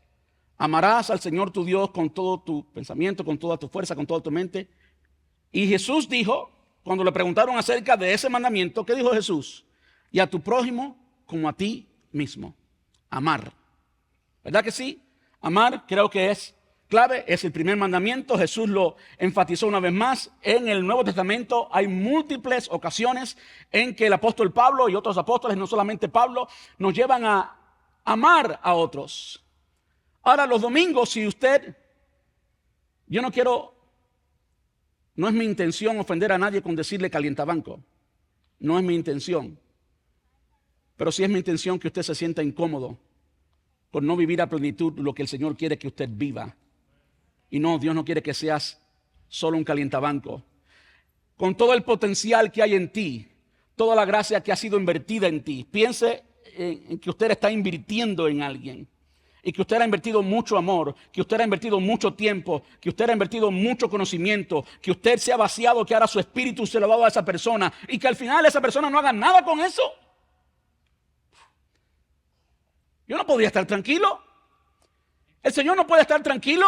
Speaker 1: Amarás al Señor tu Dios con todo tu pensamiento, con toda tu fuerza, con toda tu mente. Y Jesús dijo, cuando le preguntaron acerca de ese mandamiento, ¿qué dijo Jesús? Y a tu prójimo como a ti mismo. Amar. ¿Verdad que sí? Amar creo que es clave, es el primer mandamiento. Jesús lo enfatizó una vez más. En el Nuevo Testamento hay múltiples ocasiones en que el apóstol Pablo y otros apóstoles, no solamente Pablo, nos llevan a amar a otros. Ahora, los domingos, si usted, yo no quiero, no es mi intención ofender a nadie con decirle calientabanco. No es mi intención. Pero sí es mi intención que usted se sienta incómodo por no vivir a plenitud lo que el Señor quiere que usted viva. Y no, Dios no quiere que seas solo un calientabanco. Con todo el potencial que hay en ti, toda la gracia que ha sido invertida en ti, piense en que usted está invirtiendo en alguien. Y que usted ha invertido mucho amor, que usted ha invertido mucho tiempo, que usted ha invertido mucho conocimiento, que usted se ha vaciado, que ahora su espíritu se lo ha dado a esa persona y que al final esa persona no haga nada con eso. Yo no podía estar tranquilo. El Señor no puede estar tranquilo.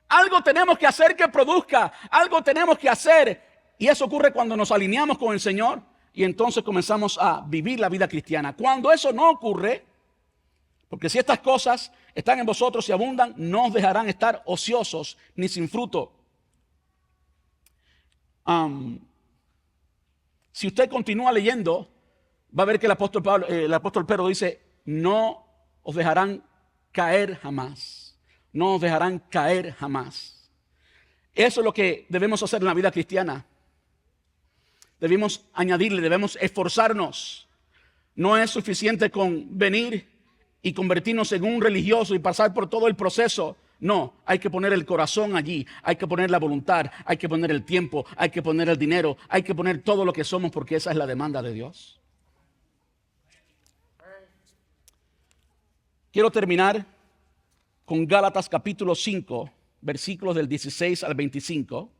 Speaker 1: Algo tenemos que hacer que produzca, algo tenemos que hacer. Y eso ocurre cuando nos alineamos con el Señor y entonces comenzamos a vivir la vida cristiana. Cuando eso no ocurre, porque si estas cosas están en vosotros y abundan, no os dejarán estar ociosos ni sin fruto. Si usted continúa leyendo, va a ver que el apóstol Pedro dice, no os dejarán caer jamás. No os dejarán caer jamás. Eso es lo que debemos hacer en la vida cristiana. Debemos añadirle, debemos esforzarnos. No es suficiente con venir y convertirnos en un religioso y pasar por todo el proceso. No, hay que poner el corazón allí, hay que poner la voluntad, hay que poner el tiempo, hay que poner el dinero, hay que poner todo lo que somos porque esa es la demanda de Dios. Quiero terminar con Gálatas capítulo 5, versículos del 16 al 25.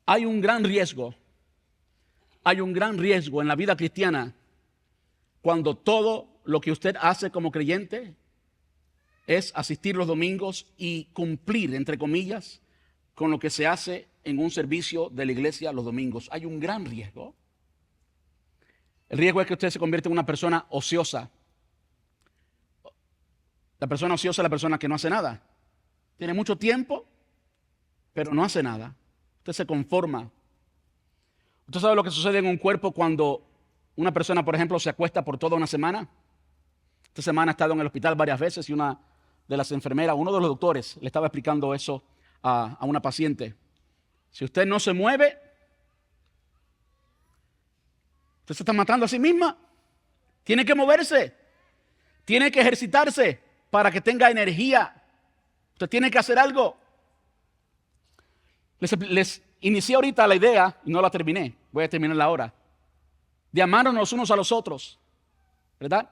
Speaker 1: Hay un gran riesgo en la vida cristiana cuando todo lo que usted hace como creyente es asistir los domingos y cumplir, entre comillas, con lo que se hace en un servicio de la iglesia los domingos. Hay un gran riesgo. El riesgo es que usted se convierta en una persona ociosa. La persona ociosa es la persona que no hace nada. Tiene mucho tiempo, pero no hace nada. Usted se conforma. ¿Usted sabe lo que sucede en un cuerpo cuando una persona, por ejemplo, se acuesta por toda una semana? Esta semana he estado en el hospital varias veces y una de las enfermeras, uno de los doctores, le estaba explicando eso a una paciente. Si usted no se mueve, usted se está matando a sí misma. Tiene que moverse. Tiene que ejercitarse para que tenga energía. Usted tiene que hacer algo. Les inicié ahorita la idea y no la terminé. Voy a terminarla ahora. De amarnos los unos a los otros. ¿Verdad?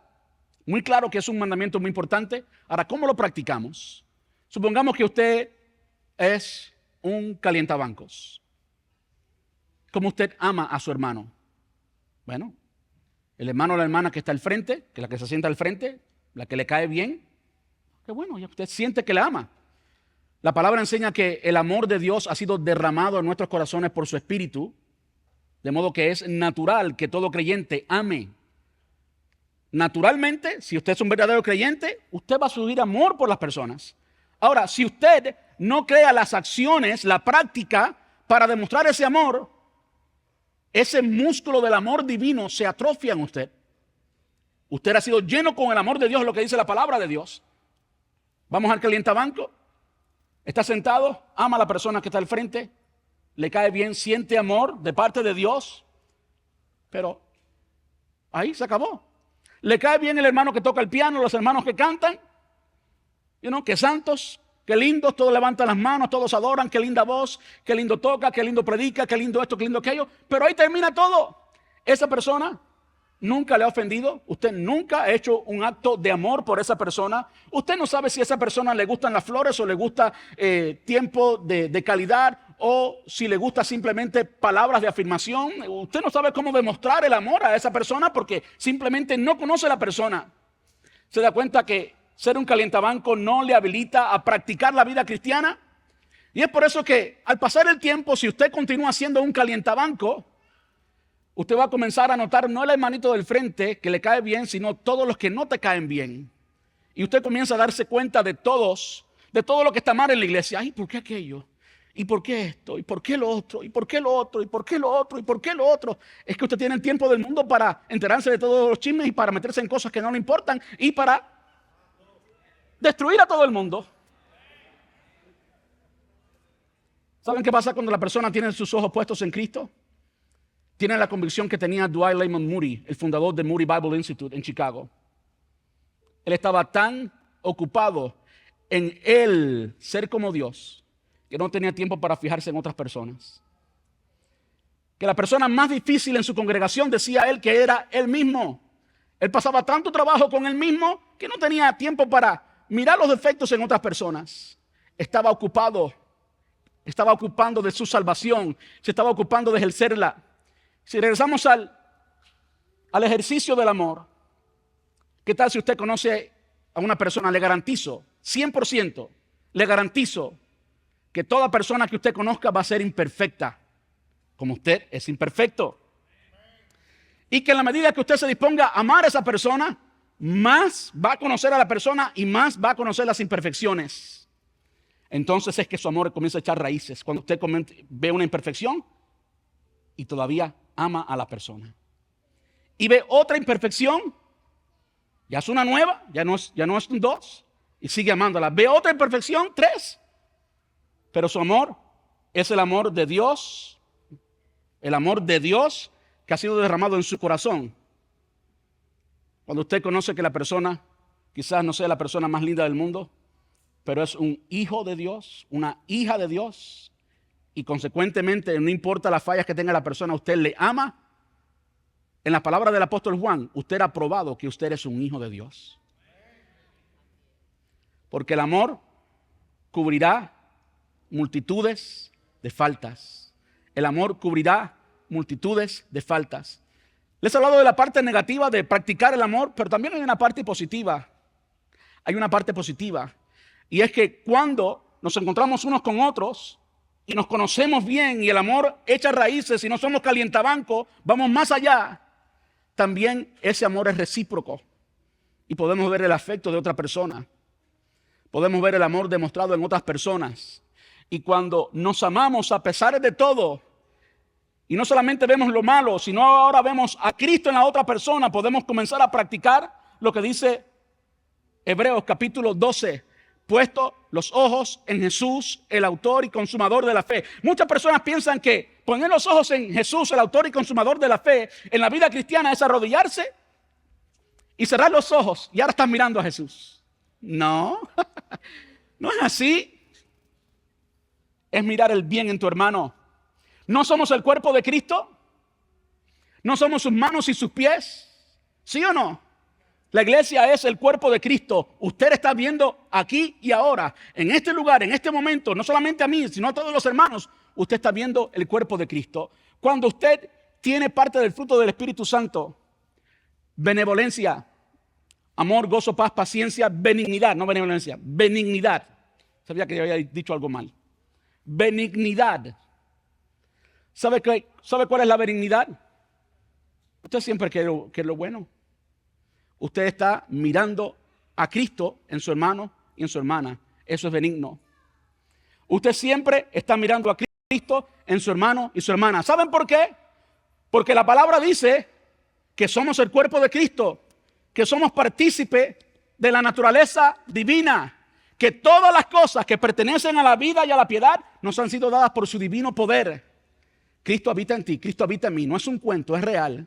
Speaker 1: Muy claro que es un mandamiento muy importante. Ahora, ¿cómo lo practicamos? Supongamos que usted es un calientabancos. ¿Cómo usted ama a su hermano? Bueno, el hermano o la hermana que está al frente, que es la que se sienta al frente, la que le cae bien, qué bueno, ya usted siente que la ama. La palabra enseña que el amor de Dios ha sido derramado en nuestros corazones por su Espíritu, de modo que es natural que todo creyente ame. Naturalmente, si usted es un verdadero creyente, usted va a subir amor por las personas. Ahora, si usted no crea las acciones, la práctica para demostrar ese amor, ese músculo del amor divino se atrofia en usted. Usted ha sido lleno con el amor de Dios, lo que dice la palabra de Dios. Vamos al calientabanco. Está sentado, ama a la persona que está al frente, le cae bien, siente amor de parte de Dios, pero ahí se acabó. Le cae bien el hermano que toca el piano, los hermanos que cantan, que santos, qué lindos, todos levantan las manos, todos adoran, qué linda voz, qué lindo toca, qué lindo predica, qué lindo esto, qué lindo aquello, pero ahí termina todo. Esa persona nunca le ha ofendido, usted nunca ha hecho un acto de amor por esa persona, usted no sabe si a esa persona le gustan las flores o le gusta tiempo de calidad o si le gusta simplemente palabras de afirmación. Usted no sabe cómo demostrar el amor a esa persona porque simplemente no conoce a la persona. Se da cuenta que ser un calientabanco no le habilita a practicar la vida cristiana. Y es por eso que al pasar el tiempo, si usted continúa siendo un calientabanco, usted va a comenzar a notar no el hermanito del frente que le cae bien, sino todos los que no te caen bien. Y usted comienza a darse cuenta de todo lo que está mal en la iglesia. Ay, ¿por qué aquello? ¿Y por qué esto? ¿Y por qué lo otro? ¿Y por qué lo otro? ¿Y por qué lo otro? ¿Y por qué lo otro? Es que usted tiene el tiempo del mundo para enterarse de todos los chismes y para meterse en cosas que no le importan y para destruir a todo el mundo. ¿Saben qué pasa cuando la persona tiene sus ojos puestos en Cristo? Tiene la convicción que tenía Dwight Lyman Moody, el fundador de Moody Bible Institute en Chicago. Él estaba tan ocupado en él ser como Dios que no tenía tiempo para fijarse en otras personas. Que la persona más difícil en su congregación, decía él, que era él mismo. Él pasaba tanto trabajo con él mismo que no tenía tiempo para mirar los defectos en otras personas. Estaba ocupado, estaba ocupando de su salvación, se estaba ocupando de ejercerla. Si regresamos al ejercicio del amor, ¿qué tal si usted conoce a una persona? Le garantizo, 100%, le garantizo que toda persona que usted conozca va a ser imperfecta, como usted es imperfecto. Y que en la medida que usted se disponga a amar a esa persona, más va a conocer a la persona y más va a conocer las imperfecciones. Entonces es que su amor comienza a echar raíces. Cuando usted ve una imperfección y todavía ama a la persona. Y ve otra imperfección, ya es una nueva, ya no es un dos, y sigue amándola. Ve otra imperfección, 3. Pero su amor es el amor de Dios, el amor de Dios que ha sido derramado en su corazón. Cuando usted conoce que la persona quizás no sea la persona más linda del mundo, pero es un hijo de Dios, una hija de Dios, y consecuentemente no importa las fallas que tenga la persona, usted le ama. En las palabras del apóstol Juan, usted ha probado que usted es un hijo de Dios. Porque el amor cubrirá multitudes de faltas. El amor cubrirá multitudes de faltas. Les he hablado de la parte negativa de practicar el amor, pero también hay una parte positiva. Hay una parte positiva. Y es que cuando nos encontramos unos con otros y nos conocemos bien y el amor echa raíces y no somos calientabanco, vamos más allá. También ese amor es recíproco y podemos ver el afecto de otra persona. Podemos ver el amor demostrado en otras personas. Y cuando nos amamos a pesar de todo, y no solamente vemos lo malo, sino ahora vemos a Cristo en la otra persona, podemos comenzar a practicar lo que dice Hebreos capítulo 12. Puesto los ojos en Jesús, el autor y consumador de la fe. Muchas personas piensan que poner los ojos en Jesús, el autor y consumador de la fe, en la vida cristiana es arrodillarse y cerrar los ojos y ahora estás mirando a Jesús. No, no es así. Es mirar el bien en tu hermano. ¿No somos el cuerpo de Cristo? ¿No somos sus manos y sus pies? ¿Sí o no? La iglesia es el cuerpo de Cristo. Usted está viendo aquí y ahora, en este lugar, en este momento, no solamente a mí, sino a todos los hermanos, usted está viendo el cuerpo de Cristo. Cuando usted tiene parte del fruto del Espíritu Santo, benevolencia, amor, gozo, paz, paciencia, benignidad, no benevolencia, benignidad. Sabía que yo había dicho algo mal. Benignidad. ¿Sabe cuál es la benignidad? Usted siempre quiere lo bueno. Usted está mirando a Cristo en su hermano y en su hermana. Eso es benigno. Usted siempre está mirando a Cristo en su hermano y su hermana. ¿Saben por qué? Porque la palabra dice que somos el cuerpo de Cristo, que somos partícipe de la naturaleza divina, que todas las cosas que pertenecen a la vida y a la piedad nos han sido dadas por su divino poder. Cristo habita en ti, Cristo habita en mí. No es un cuento, es real.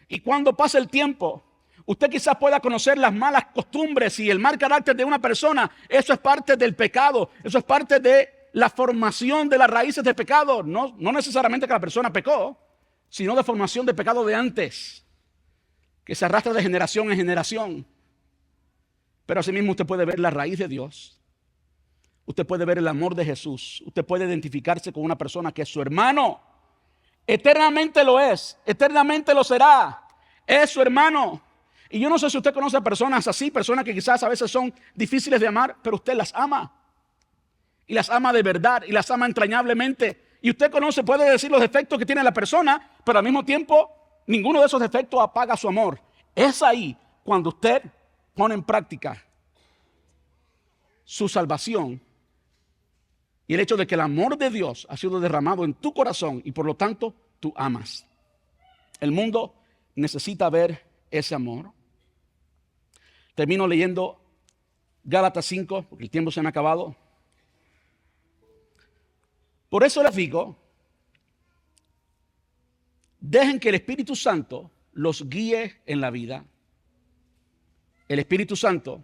Speaker 1: Y cuando pasa el tiempo, usted quizás pueda conocer las malas costumbres y el mal carácter de una persona. Eso es parte del pecado. Eso es parte de la formación de las raíces del pecado. No necesariamente que la persona pecó, sino de formación de pecado de antes, que se arrastra de generación en generación. Pero asimismo usted puede ver la raíz de Dios. Usted puede ver el amor de Jesús. Usted puede identificarse con una persona que es su hermano. Eternamente lo es. Eternamente lo será. Es su hermano. Y yo no sé si usted conoce a personas así, personas que quizás a veces son difíciles de amar, pero usted las ama. Y las ama de verdad, y las ama entrañablemente. Y usted puede decir los defectos que tiene la persona, pero al mismo tiempo, ninguno de esos defectos apaga su amor. Es ahí cuando usted pone en práctica su salvación y el hecho de que el amor de Dios ha sido derramado en tu corazón y por lo tanto tú amas. El mundo necesita ver ese amor. Termino leyendo Gálatas 5, porque el tiempo se me ha acabado. Por eso les digo, dejen que el Espíritu Santo los guíe en la vida. El Espíritu Santo.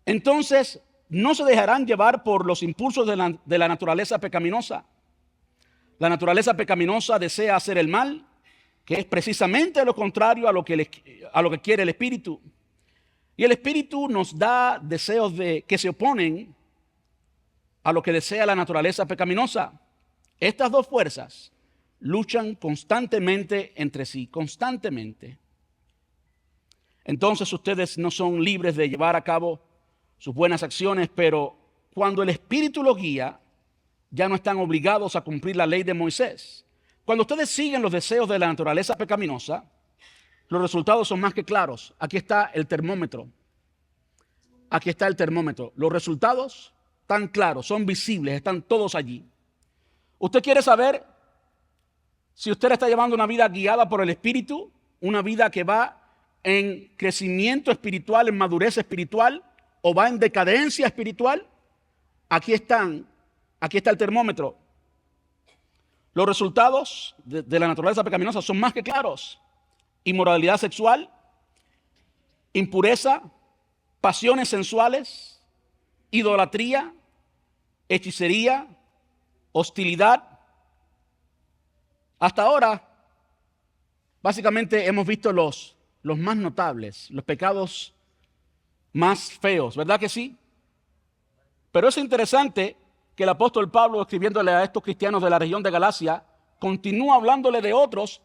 Speaker 1: Entonces, no se dejarán llevar por los impulsos de la naturaleza pecaminosa. La naturaleza pecaminosa desea hacer el mal, que es precisamente lo contrario a lo que quiere el Espíritu. Y el Espíritu nos da deseos que se oponen a lo que desea la naturaleza pecaminosa. Estas dos fuerzas luchan constantemente entre sí, constantemente. Entonces ustedes no son libres de llevar a cabo sus buenas acciones, pero cuando el Espíritu los guía, ya no están obligados a cumplir la ley de Moisés. Cuando ustedes siguen los deseos de la naturaleza pecaminosa, los resultados son más que claros. Aquí está el termómetro. Aquí está el termómetro. Los resultados están claros, son visibles, están todos allí. ¿Usted quiere saber si usted está llevando una vida guiada por el Espíritu? Una vida que va en crecimiento espiritual, en madurez espiritual, o va en decadencia espiritual. Aquí está el termómetro. Los resultados de la naturaleza pecaminosa son más que claros. Inmoralidad sexual, impureza, pasiones sensuales, idolatría, hechicería, hostilidad. Hasta ahora, básicamente hemos visto los más notables, los pecados más feos, ¿verdad que sí? Pero es interesante que el apóstol Pablo, escribiéndole a estos cristianos de la región de Galacia, continúa hablándole de otros,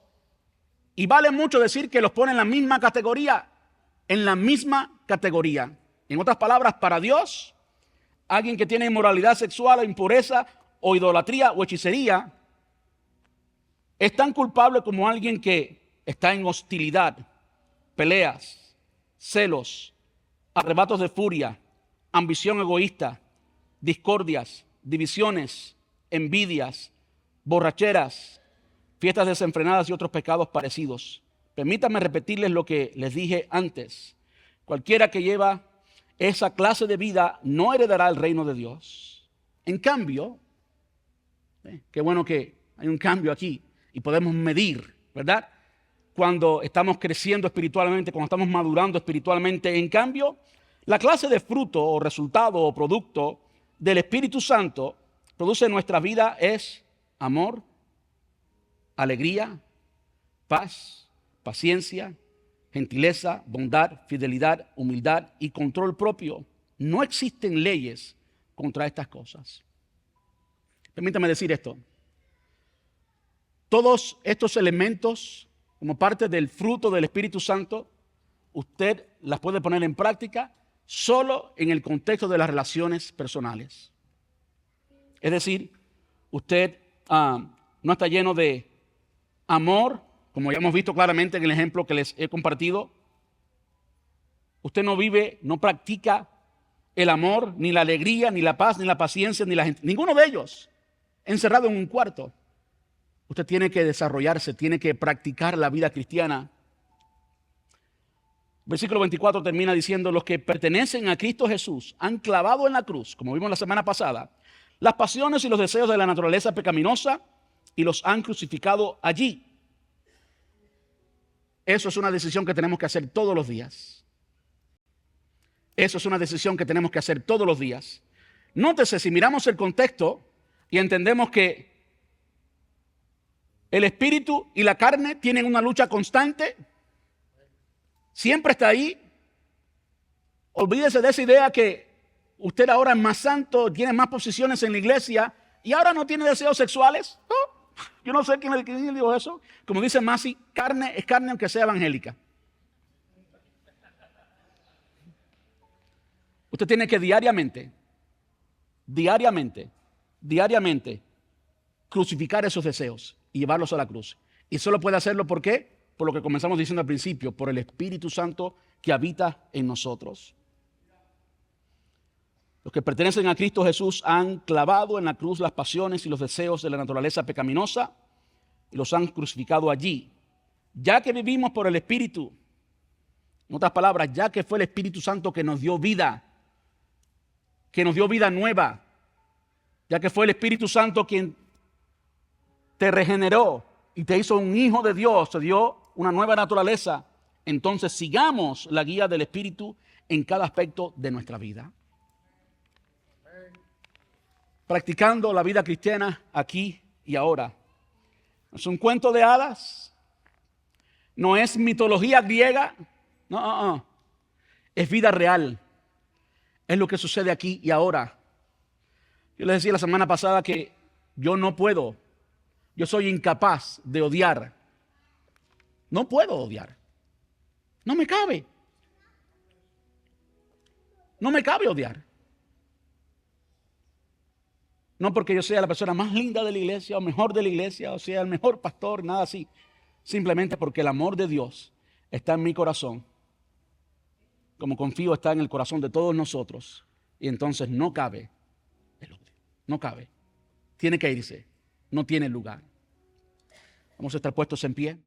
Speaker 1: y vale mucho decir que los pone en la misma categoría, en la misma categoría. En otras palabras, para Dios, alguien que tiene inmoralidad sexual o impureza o idolatría o hechicería, es tan culpable como alguien que está en hostilidad, peleas, celos, arrebatos de furia, ambición egoísta, discordias, divisiones, envidias, borracheras, fiestas desenfrenadas y otros pecados parecidos. Permítanme repetirles lo que les dije antes. Cualquiera que lleva esa clase de vida no heredará el reino de Dios. En cambio, qué bueno que hay un cambio aquí y podemos medir, ¿verdad? Cuando estamos creciendo espiritualmente, cuando estamos madurando espiritualmente. En cambio, la clase de fruto o resultado o producto del Espíritu Santo produce en nuestra vida es amor, alegría, paz, paciencia, gentileza, bondad, fidelidad, humildad y control propio. No existen leyes contra estas cosas. Permítame decir esto. Todos estos elementos, como parte del fruto del Espíritu Santo, usted las puede poner en práctica solo en el contexto de las relaciones personales. Es decir, usted no está lleno de amor, como ya hemos visto claramente en el ejemplo que les he compartido. Usted no vive, no practica el amor, ni la alegría, ni la paz, ni la paciencia, ni ninguno de ellos, encerrado en un cuarto. Usted tiene que desarrollarse, tiene que practicar la vida cristiana. Versículo 24 termina diciendo: los que pertenecen a Cristo Jesús han clavado en la cruz, como vimos la semana pasada, las pasiones y los deseos de la naturaleza pecaminosa y los han crucificado allí. Eso es una decisión que tenemos que hacer todos los días. Eso es una decisión que tenemos que hacer todos los días. Nótese, si miramos el contexto y entendemos que el espíritu y la carne tienen una lucha constante, siempre está ahí. Olvídese de esa idea que usted ahora es más santo, tiene más posiciones en la iglesia y ahora no tiene deseos sexuales. Yo no sé quién dijo eso. Como dice Masi, carne es carne aunque sea evangélica. Usted tiene que diariamente crucificar esos deseos y llevarlos a la cruz. Y solo puede hacerlo, ¿por qué? Por lo que comenzamos diciendo al principio, por el Espíritu Santo que habita en nosotros. Los que pertenecen a Cristo Jesús han clavado en la cruz las pasiones y los deseos de la naturaleza pecaminosa y los han crucificado allí. Ya que vivimos por el Espíritu, en otras palabras, ya que fue el Espíritu Santo que nos dio vida nueva, ya que fue el Espíritu Santo quien te regeneró y te hizo un hijo de Dios, te dio una nueva naturaleza, entonces sigamos la guía del Espíritu en cada aspecto de nuestra vida. Practicando la vida cristiana aquí y ahora. No es un cuento de hadas, no es mitología griega, no. Es vida real, es lo que sucede aquí y ahora. Yo les decía la semana pasada que yo soy incapaz de odiar. No puedo odiar, no me cabe odiar. No porque yo sea la persona más linda de la iglesia o mejor de la iglesia o sea el mejor pastor, nada así. Simplemente porque el amor de Dios está en mi corazón. Como confío está en el corazón de todos nosotros. Y entonces no cabe el odio. No cabe. Tiene que irse. No tiene lugar. Vamos a estar puestos en pie.